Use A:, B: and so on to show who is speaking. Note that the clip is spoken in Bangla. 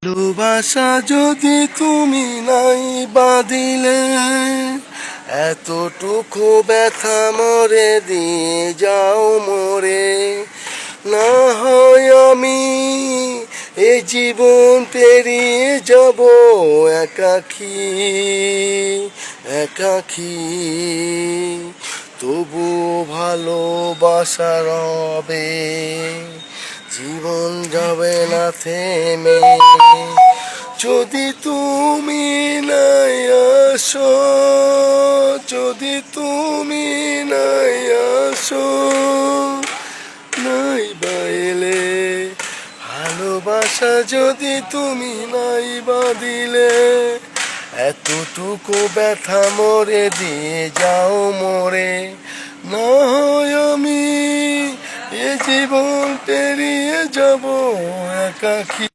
A: ভালোবাসা যদি তুমি নাই বাঁধিলে, এতটুকু ব্যথা মরে দিয়ে যাও মোরে। না হয় আমি এই জীবন পেরিয়ে যাব একাকী একাকী, তবু ভালোবাসা রবে, জীবন যাবে না থেমে। যদি তুমি নাই আসো, যদি তুমি নাই আসো, নাই বাইলে ভালোবাসা যদি তুমি নাই বাঁধিলে, এতটুকু ব্যথা মরে দিয়ে যাও মোরে। না হয় আমি এ জীবন পেরিয়ে যাব একাকী।